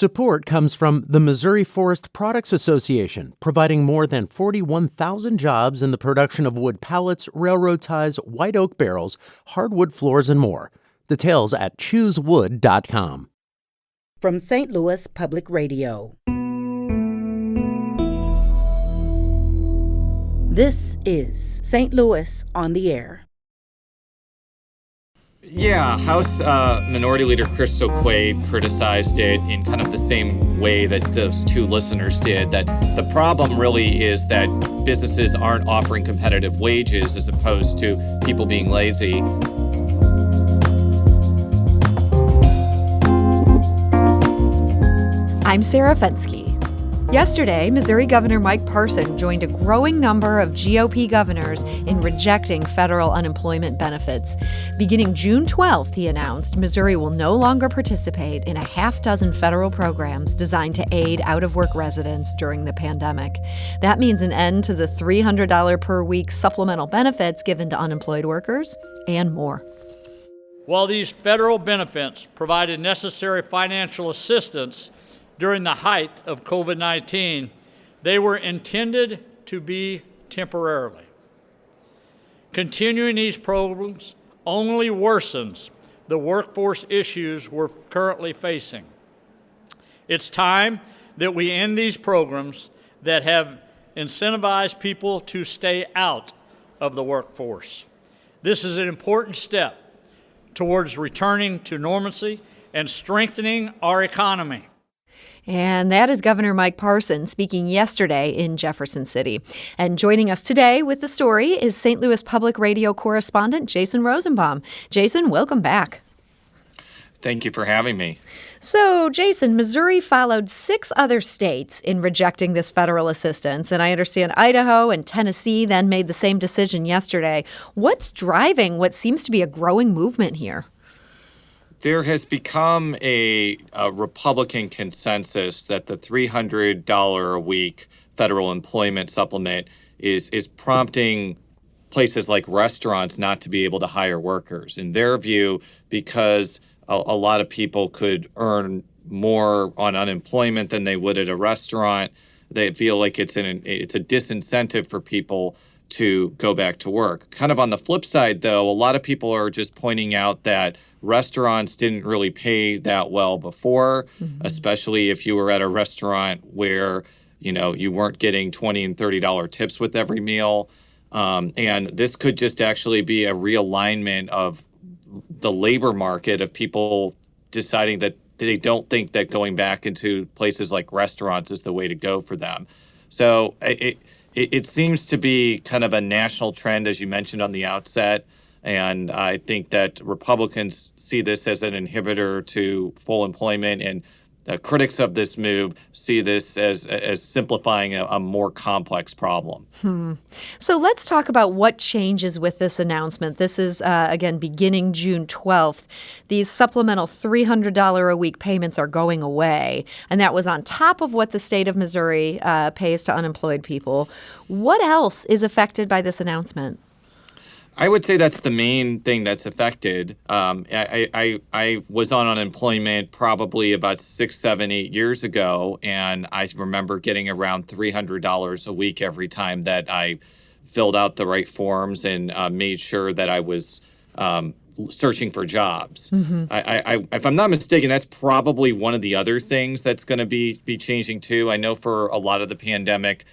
Support comes from the Missouri Forest Products Association, providing more than 41,000 jobs in the production of wood pallets, railroad ties, white oak barrels, hardwood floors, and more. Details at choosewood.com. From St. Louis Public Radio. This is St. Louis on the Air. Yeah, House Minority Leader Crystal Quaid criticized it in kind of the same way that those two listeners did, that the problem really is that businesses aren't offering competitive wages as opposed to people being lazy. I'm Sarah Fenske. Yesterday, Missouri Governor Mike Parson joined a growing number of GOP governors in rejecting federal unemployment benefits. Beginning June 12th, he announced Missouri will no longer participate in a half-dozen federal programs designed to aid out-of-work residents during the pandemic. That means an end to the $300 per week supplemental benefits given to unemployed workers and more. While these federal benefits provided necessary financial assistance during the height of COVID-19, they were intended to be temporarily. Continuing these programs only worsens the workforce issues we're currently facing. It's time that we end these programs that have incentivized people to stay out of the workforce. This is an important step towards returning to normalcy and strengthening our economy. And that is Governor Mike Parson speaking yesterday in Jefferson City. And joining us today with the story is St. Louis Public Radio correspondent Jason Rosenbaum. Jason, welcome back. Thank you for having me. So, Jason, Missouri followed 6 other states in rejecting this federal assistance, and I understand Idaho and Tennessee then made the same decision yesterday. What's driving what seems to be a growing movement here? There has become a Republican consensus that the $300 a week federal employment supplement is prompting places like restaurants not to be able to hire workers. In their view, because a lot of people could earn more on unemployment than they would at a restaurant, they feel like it's a disincentive for people to go back to work. Kind of on the flip side, though, a lot of people are just pointing out that restaurants didn't really pay that well before, especially if you were at a restaurant where, you weren't getting $20 and $30 tips with every meal. And this could just actually be a realignment of the labor market, of people deciding that they don't think that going back into places like restaurants is the way to go for them. So it seems to be kind of a national trend, as you mentioned on the outset, and I think that Republicans see this as an inhibitor to full employment, and critics of this move see this as simplifying a more complex problem. So let's talk about what changes with this announcement. This is, again, beginning June 12th. These supplemental $300 a week payments are going away, and that was on top of what the state of Missouri pays to unemployed people. What else is affected by this announcement? I would say that's the main thing that's affected. I was on unemployment probably about 6, 7, 8 years ago, and I remember getting around $300 a week every time that I filled out the right forms and made sure that I was searching for jobs. If I'm not mistaken, that's probably one of the other things that's going to be changing too. I know for a lot of the pandemic,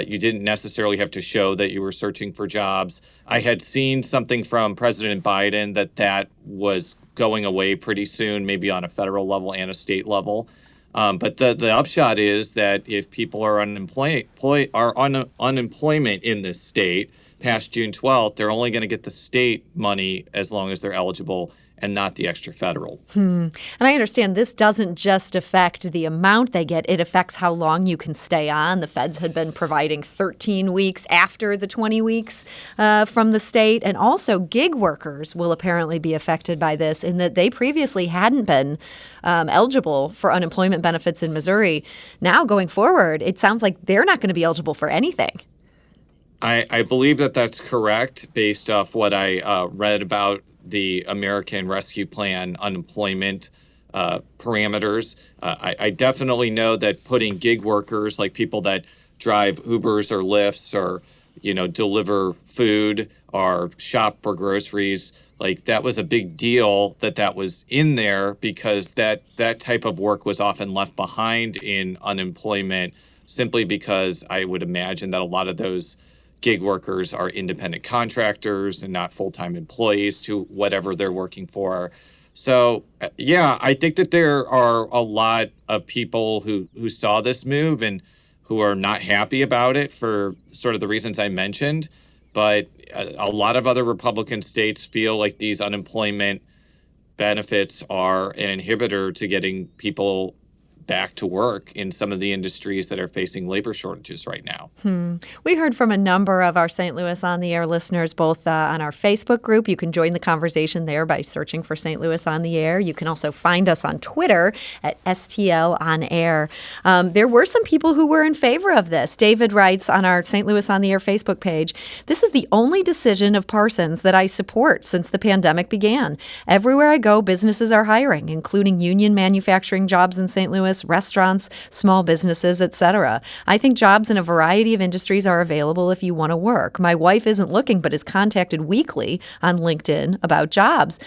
you didn't necessarily have to show that you were searching for jobs. I had seen something from President Biden that was going away pretty soon, maybe on a federal level and a state level. But the upshot is that if people are on unemployment in this state past June 12th, they're only going to get the state money as long as they're eligible and not the extra federal. And I understand this doesn't just affect the amount they get, it affects how long you can stay on. The feds had been providing 13 weeks after the 20 weeks from the state. And also gig workers will apparently be affected by this in that they previously hadn't been eligible for unemployment benefits in Missouri. Now going forward, it sounds like they're not going to be eligible for anything. I believe that that's correct based off what I read about the American Rescue Plan unemployment parameters. I definitely know that putting gig workers, like people that drive Ubers or Lyfts or deliver food or shop for groceries, like that was a big deal that was in there, because that type of work was often left behind in unemployment, simply because I would imagine that a lot of those gig workers are independent contractors and not full-time employees to whatever they're working for. So, yeah, I think that there are a lot of people who saw this move and who are not happy about it for sort of the reasons I mentioned. But a lot of other Republican states feel like these unemployment benefits are an inhibitor to getting people back to work in some of the industries that are facing labor shortages right now. We heard from a number of our St. Louis on the Air listeners, both on our Facebook group. You can join the conversation there by searching for St. Louis on the Air. You can also find us on Twitter at STL on Air. There were some people who were in favor of this. David writes on our St. Louis on the Air Facebook page, "This is the only decision of Parson's that I support since the pandemic began. Everywhere I go, businesses are hiring, including union manufacturing jobs in St. Louis, restaurants, small businesses, etc. I think jobs in a variety of industries are available if you want to work. My wife isn't looking, but is contacted weekly on LinkedIn about jobs."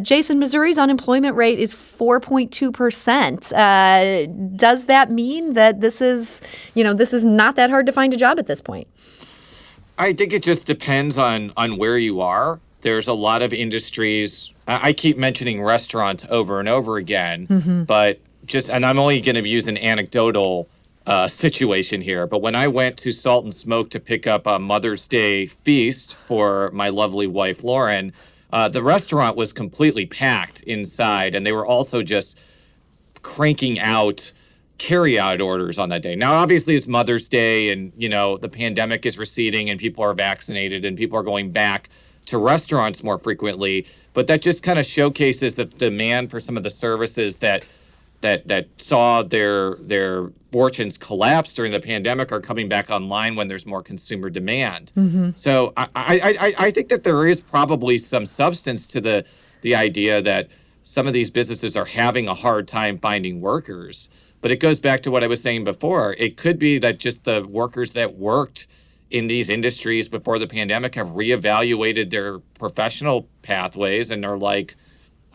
Jason, Missouri's unemployment rate is 4.2%. Does that mean that this is not that hard to find a job at this point? I think it just depends on where you are. There's a lot of industries. I keep mentioning restaurants over and over again, but and I'm only going to use an anecdotal situation here, but when I went to Salt and Smoke to pick up a Mother's Day feast for my lovely wife, Lauren, the restaurant was completely packed inside, and they were also just cranking out carry-out orders on that day. Now, obviously, it's Mother's Day, and, the pandemic is receding, and people are vaccinated, and people are going back to restaurants more frequently, but that just kind of showcases the demand for some of the services that saw their fortunes collapse during the pandemic are coming back online when there's more consumer demand. So I think that there is probably some substance to the idea that some of these businesses are having a hard time finding workers. But it goes back to what I was saying before. It could be that just the workers that worked in these industries before the pandemic have reevaluated their professional pathways and are like,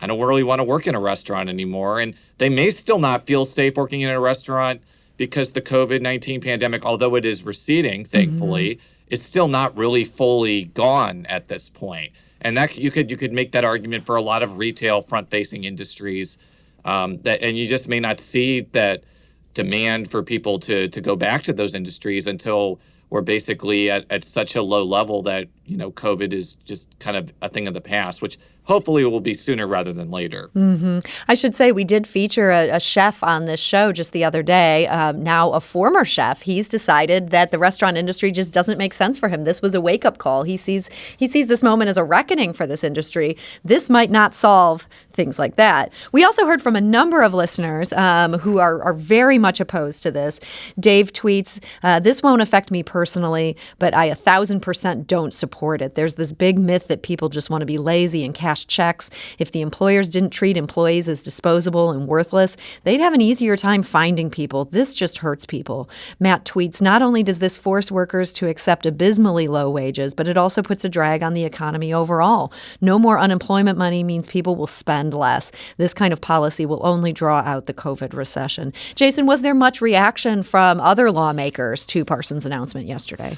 I don't really want to work in a restaurant anymore. And they may still not feel safe working in a restaurant because the COVID-19 pandemic, although it is receding, thankfully, is still not really fully gone at this point. And that you could make that argument for a lot of retail front-facing industries, and you just may not see that demand for people to go back to those industries until we're basically at such a low level that, COVID is just kind of a thing of the past, which hopefully will be sooner rather than later. I should say we did feature a chef on this show just the other day, now a former chef. He's decided that the restaurant industry just doesn't make sense for him. This was a wake-up call. He sees this moment as a reckoning for this industry. This might not solve things like that. We also heard from a number of listeners who are very much opposed to this. Dave tweets, "This won't affect me personally, but I 1,000% don't support it. There's this big myth that people just want to be lazy and cash checks. If the employers didn't treat employees as disposable and worthless, they'd have an easier time finding people. This just hurts people." Matt tweets, "Not only does this force workers to accept abysmally low wages, but it also puts a drag on the economy overall. No more unemployment money means people will spend less. This kind of policy will only draw out the COVID recession." Jason, was there much reaction from other lawmakers to Parson's announcement yesterday?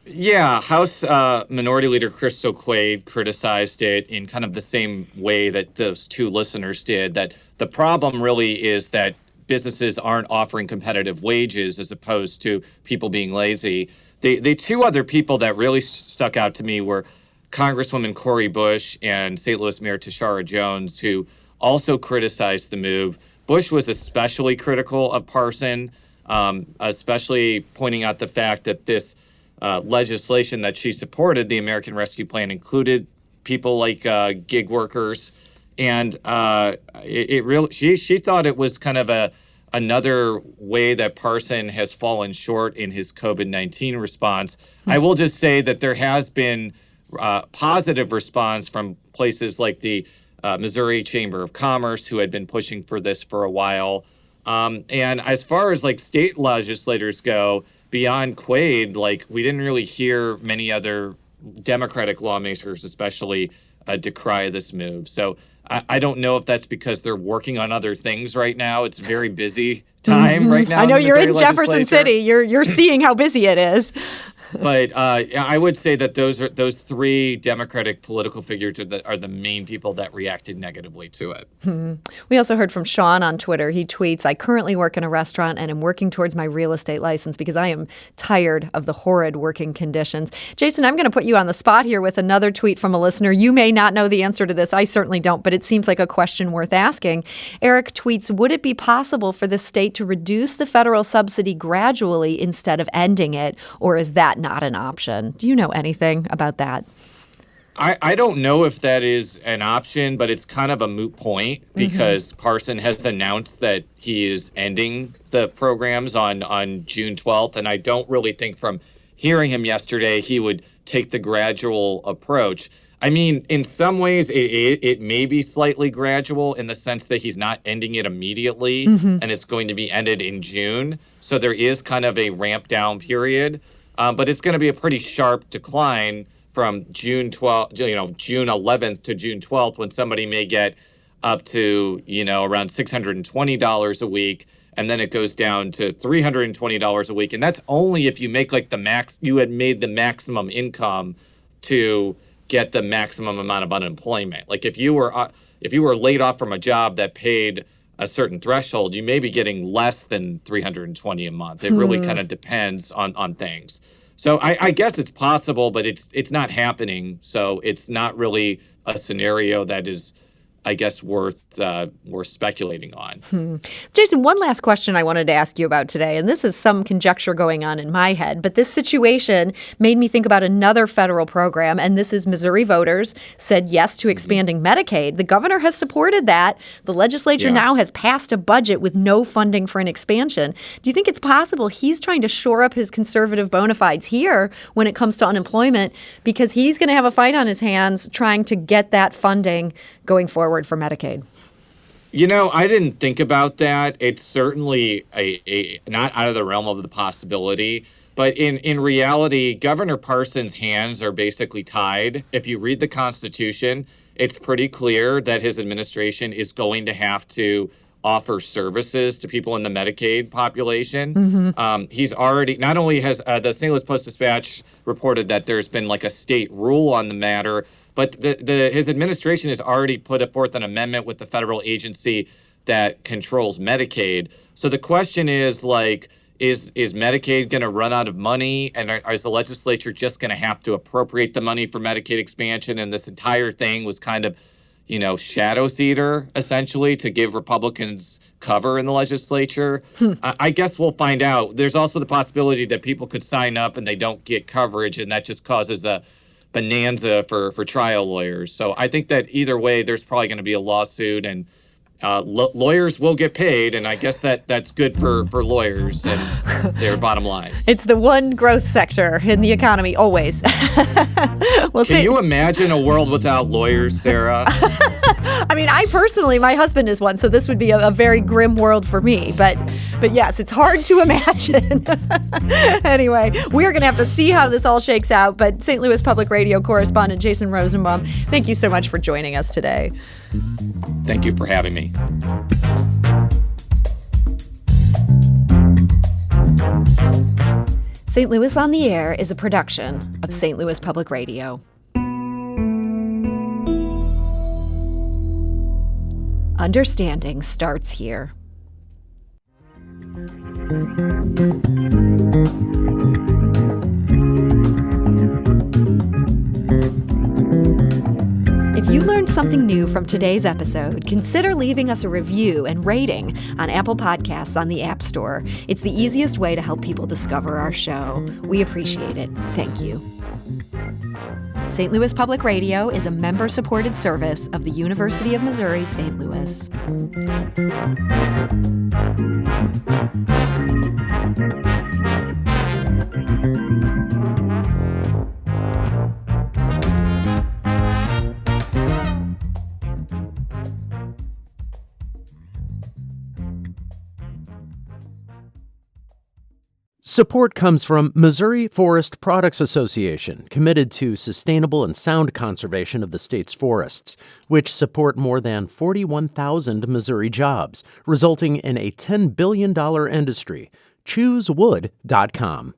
Yeah, House Minority Leader Crystal Quaid criticized it in kind of the same way that those two listeners did, that the problem really is that businesses aren't offering competitive wages as opposed to people being lazy. The two other people that really stuck out to me were Congresswoman Cori Bush and St. Louis Mayor Tashara Jones, who also criticized the move. Bush was especially critical of Parson, especially pointing out the fact that this legislation that she supported, the American Rescue Plan, included people like gig workers, and she thought it was kind of another way that Parson has fallen short in his COVID-19 response. I will just say that there has been positive response from places like the Missouri Chamber of Commerce, who had been pushing for this for a while. And as far as like state legislators go, beyond Quaid, like we didn't really hear many other Democratic lawmakers, especially, decry this move. So I don't know if that's because they're working on other things right now. It's a very busy time right now. I know you're in Missouri Jefferson legislature. City. You're seeing how busy it is. But I would say that those three Democratic political figures are the main people that reacted negatively to it. We also heard from Sean on Twitter. He tweets, "I currently work in a restaurant and am working towards my real estate license because I am tired of the horrid working conditions." Jason, I'm going to put you on the spot here with another tweet from a listener. You may not know the answer to this. I certainly don't, but it seems like a question worth asking. Eric tweets, "Would it be possible for the state to reduce the federal subsidy gradually instead of ending it, or is that not an option?" Do you know anything about that? I don't know if that is an option, but it's kind of a moot point because Parson has announced that he is ending the programs on June 12th. And I don't really think from hearing him yesterday, he would take the gradual approach. I mean, in some ways, it may be slightly gradual in the sense that he's not ending it immediately and it's going to be ended in June. So there is kind of a ramp down period. But it's going to be a pretty sharp decline from June 11th to June 12th, when somebody may get up to, around $620 a week. And then it goes down to $320 a week. And that's only if you make like you had made the maximum income to get the maximum amount of unemployment. Like if you were laid off from a job that paid a certain threshold, you may be getting less than $320 a month. It really kind of depends on things. So I guess it's possible, but it's not happening. So it's not really a scenario that is, I guess, worth speculating on. Jason, one last question I wanted to ask you about today, and this is some conjecture going on in my head, but this situation made me think about another federal program, and this is Missouri voters said yes to expanding Medicaid. The governor has supported that. The legislature now has passed a budget with no funding for an expansion. Do you think it's possible he's trying to shore up his conservative bona fides here when it comes to unemployment because he's going to have a fight on his hands trying to get that funding going forward for Medicaid? I didn't think about that. It's certainly a not out of the realm of the possibility. But in reality, Governor Parson's hands are basically tied. If you read the Constitution, it's pretty clear that his administration is going to have to offer services to people in the Medicaid population. He's already, not only has the St. Louis Post-Dispatch reported that there's been like a state rule on the matter, but his administration has already put forth an amendment with the federal agency that controls Medicaid. So the question is, like, is Medicaid going to run out of money? And is the legislature just going to have to appropriate the money for Medicaid expansion? And this entire thing was kind of, shadow theater, essentially, to give Republicans cover in the legislature. I guess we'll find out. There's also the possibility that people could sign up and they don't get coverage, and that just causes a bonanza for trial lawyers. So I think that either way, there's probably going to be a lawsuit, and lawyers will get paid, and I guess that's good for lawyers and their bottom lines. It's the one growth sector in the economy, always. Can you imagine a world without lawyers, Sarah? I mean, my husband is one, so this would be a very grim world for me. But yes, it's hard to imagine. Anyway, we're going to have to see how this all shakes out. But St. Louis Public Radio correspondent Jason Rosenbaum, thank you so much for joining us today. Thank you for having me. St. Louis on the Air is a production of St. Louis Public Radio. Understanding starts here. If you learned something new from today's episode, consider leaving us a review and rating on Apple Podcasts on the App Store. It's the easiest way to help people discover our show. We appreciate it. Thank you. St. Louis Public Radio is a member-supported service of the University of Missouri, St. Louis. Support comes from Missouri Forest Products Association, committed to sustainable and sound conservation of the state's forests, which support more than 41,000 Missouri jobs, resulting in a $10 billion industry. ChooseWood.com.